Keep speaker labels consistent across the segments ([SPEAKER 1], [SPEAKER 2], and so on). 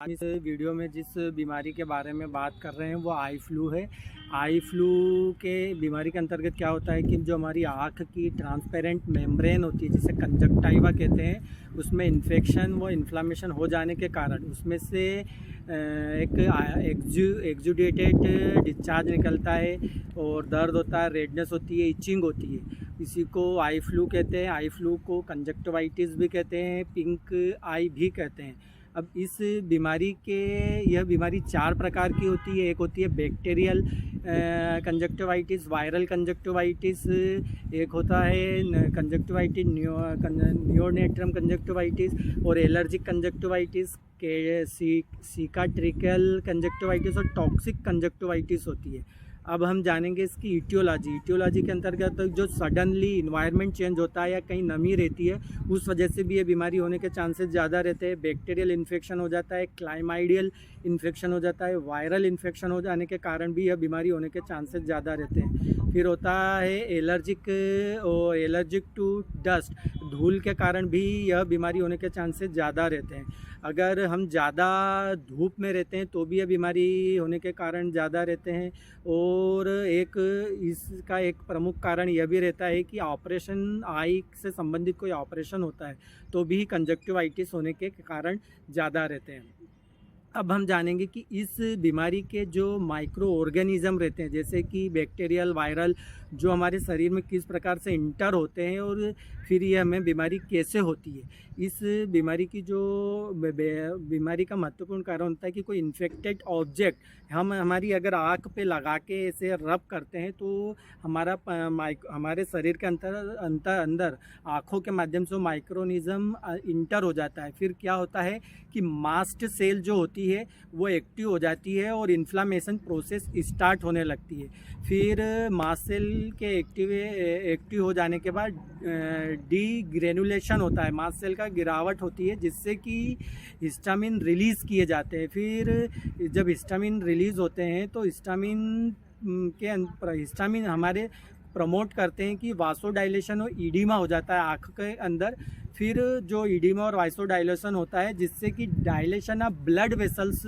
[SPEAKER 1] आज इस वीडियो में जिस बीमारी के बारे में बात कर रहे हैं वो आई फ्लू है। आई फ्लू के बीमारी के अंतर्गत क्या होता है कि जो हमारी आँख की ट्रांसपेरेंट मेम्ब्रेन होती है जिसे कंजक्टाइवा कहते हैं, उसमें इन्फेक्शन व इन्फ्लामेशन हो जाने के कारण उसमें से एक एक्जुडेटेड डिस्चार्ज निकलता है और दर्द होता है, रेडनेस होती है, इचिंग होती है। इसी को आई फ्लू कहते हैं। आई फ्लू को कंजक्टिवाइटिस भी कहते हैं, पिंक आई भी कहते हैं। अब इस बीमारी यह बीमारी 4 प्रकार की होती है। एक होती है बैक्टीरियल कंजक्टिवाइटिस, वायरल कंजक्टिवाइटिस, एक होता है कंजक्टिवाइटिस नियोनेट्रम कंजक्टिवाइटिस और एलर्जिक कंजक्टिवाइटिस के सिकाट्रिकल कंजक्टिवाइटिस और टॉक्सिक कंजक्टिवाइटिस होती है। अब हम जानेंगे इसकी ईटियोलॉजी के अंतर्गत जो सडनली इन्वायरमेंट चेंज होता है या कहीं नमी रहती है उस वजह से भी ये बीमारी होने के चांसेस ज़्यादा रहते हैं। बैक्टीरियल इन्फेक्शन हो जाता है, क्लाइमाइडियल इन्फेक्शन हो जाता है, वायरल इन्फेक्शन हो जाने के कारण भी यह बीमारी होने के चांसेस ज़्यादा रहते हैं। फिर होता है एलर्जिक टू डस्ट, धूल के कारण भी यह बीमारी होने के चांसेस ज़्यादा रहते हैं। अगर हम ज़्यादा धूप में रहते हैं तो भी यह बीमारी होने के कारण ज़्यादा रहते हैं। और इसका एक प्रमुख कारण यह भी रहता है कि ऑपरेशन, आई से संबंधित कोई ऑपरेशन होता है तो भी कंजक्टिवाइटिस होने के कारण ज़्यादा रहते हैं। अब हम जानेंगे कि इस बीमारी के जो माइक्रो ऑर्गेनिज़म रहते हैं जैसे कि बैक्टीरियल, वायरल, जो हमारे शरीर में किस प्रकार से इंटर होते हैं और फिर ये हमें बीमारी कैसे होती है। इस बीमारी की जो बीमारी का महत्वपूर्ण कारण होता है कि कोई इन्फेक्टेड ऑब्जेक्ट हम हमारी अगर आँख पे लगा के ऐसे रब करते हैं तो हमारे शरीर के अंदर आँखों के माध्यम से माइक्रोनिज़म इंटर हो जाता है। फिर क्या होता है कि मास्ट सेल जो होती है वो एक्टिव हो जाती है और इन्फ्लामेशन प्रोसेस स्टार्ट होने लगती है। फिर मास्ट सेल के एक्टिव हो जाने के बाद डीग्रेनुलेशन होता है, मास्ट सेल का गिरावट होती है जिससे कि हिस्टामिन रिलीज़ किए जाते हैं। फिर जब हिस्टामिन रिलीज़ होते हैं तो हिस्टामिन हमारे प्रमोट करते हैं कि वासोडाइलेशन और ईडिमा हो जाता है आँख के अंदर। फिर जो ईडिमा और वासोडाइलेशन होता है जिससे कि dilation of blood vessels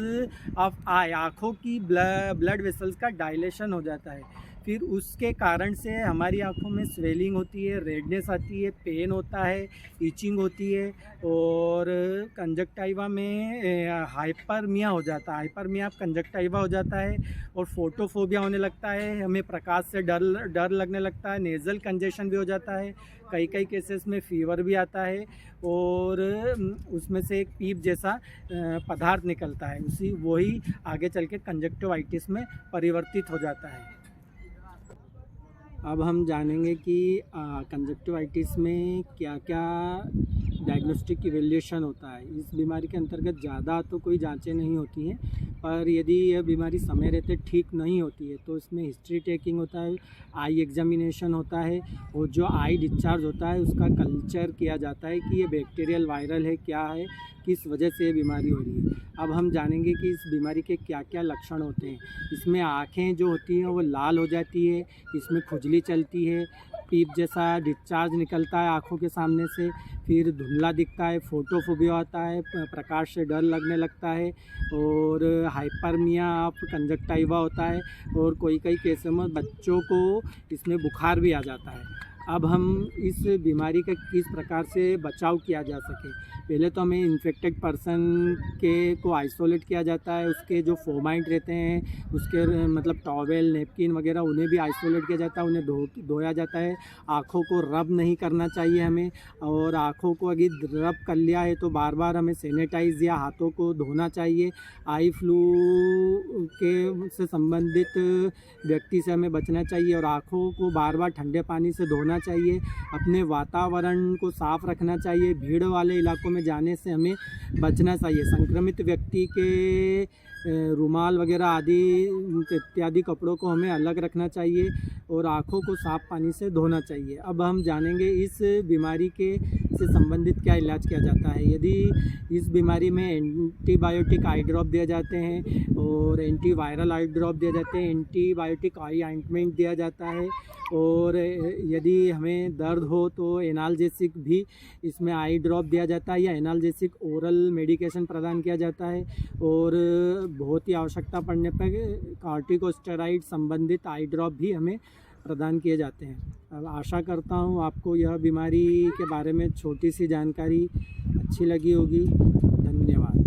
[SPEAKER 1] of eye, आँखों की ब्लड वेसल्स का डायलेशन हो जाता है। फिर उसके कारण से हमारी आँखों में स्वेलिंग होती है, रेडनेस आती है, पेन होता है, इचिंग होती है और कंजक्टाइवा में हाइपरमिया हो जाता है, हाइपरमिया कंजक्टाइवा हो जाता है और फोटोफोबिया होने लगता है, हमें प्रकाश से डर लगने लगता है, नेज़ल कंजेशन भी हो जाता है, कई केसेस में फीवर भी आता है और उसमें से एक पीप जैसा पदार्थ निकलता है, वही आगे चल के कंजक्टिवाइटिस में परिवर्तित हो जाता है। अब हम जानेंगे कि कंजक्टिवाइटिस में क्या क्या डायग्नोस्टिक इवैल्यूएशन होता है। इस बीमारी के अंतर्गत ज़्यादा तो कोई जांचें नहीं होती हैं, पर यदि यह बीमारी समय रहते ठीक नहीं होती है तो इसमें हिस्ट्री टेकिंग होता है, आई एग्जामिनेशन होता है और जो आई डिस्चार्ज होता है उसका कल्चर किया जाता है कि ये बैक्टीरियल, वायरल है, क्या है, किस वजह से ये बीमारी हो रही है। अब हम जानेंगे कि इस बीमारी के क्या क्या लक्षण होते हैं। इसमें आँखें जो होती हैं वो लाल हो जाती है, इसमें खुजली चलती है, पीप जैसा डिस्चार्ज निकलता है आँखों के सामने से, फिर धुंधला दिखता है, फोटोफोबिया होता है, प्रकाश से डर लगने लगता है और हाइपरमिया ऑफ कंजक्टाइवा होता है और कई केसों में बच्चों को इसमें बुखार भी आ जाता है। अब हम इस बीमारी का किस प्रकार से बचाव किया जा सके, पहले तो हमें इन्फेक्टेड पर्सन को आइसोलेट किया जाता है, उसके जो फोमाइट रहते हैं उसके मतलब टॉवेल, नेपकिन वगैरह उन्हें भी आइसोलेट किया जाता है, उन्हें धोया जाता है। आँखों को रब नहीं करना चाहिए हमें, और आँखों को अगर रब कर लिया है तो बार बार हमें सैनिटाइज या हाथों को धोना चाहिए। आई फ्लू से संबंधित व्यक्ति से हमें बचना चाहिए और आँखों को बार बार ठंडे पानी से धोना चाहिए। अपने वातावरण को साफ रखना चाहिए, भीड़ वाले इलाकों में जाने से हमें बचना चाहिए। संक्रमित व्यक्ति के रुमाल वगैरह आदि इत्यादि कपड़ों को हमें अलग रखना चाहिए और आँखों को साफ़ पानी से धोना चाहिए। अब हम जानेंगे इस बीमारी के से संबंधित क्या इलाज किया जाता है। यदि इस बीमारी में एंटीबायोटिक आई ड्रॉप दिए जाते हैं और एंटीवायरल आई ड्रॉप दिए जाते हैं, एंटीबायोटिक आई ऑइंटमेंट दिया जाता है और यदि हमें दर्द हो तो एनाल्जेसिक भी इसमें आई ड्रॉप दिया जाता है या एनाल्जेसिक ओरल मेडिकेशन प्रदान किया जाता है और बहुत ही आवश्यकता पड़ने पर कॉर्टिकोस्टेरॉइड संबंधित आई ड्रॉप भी हमें प्रदान किए जाते हैं। अब आशा करता हूँ आपको यह बीमारी के बारे में छोटी सी जानकारी अच्छी लगी होगी। धन्यवाद।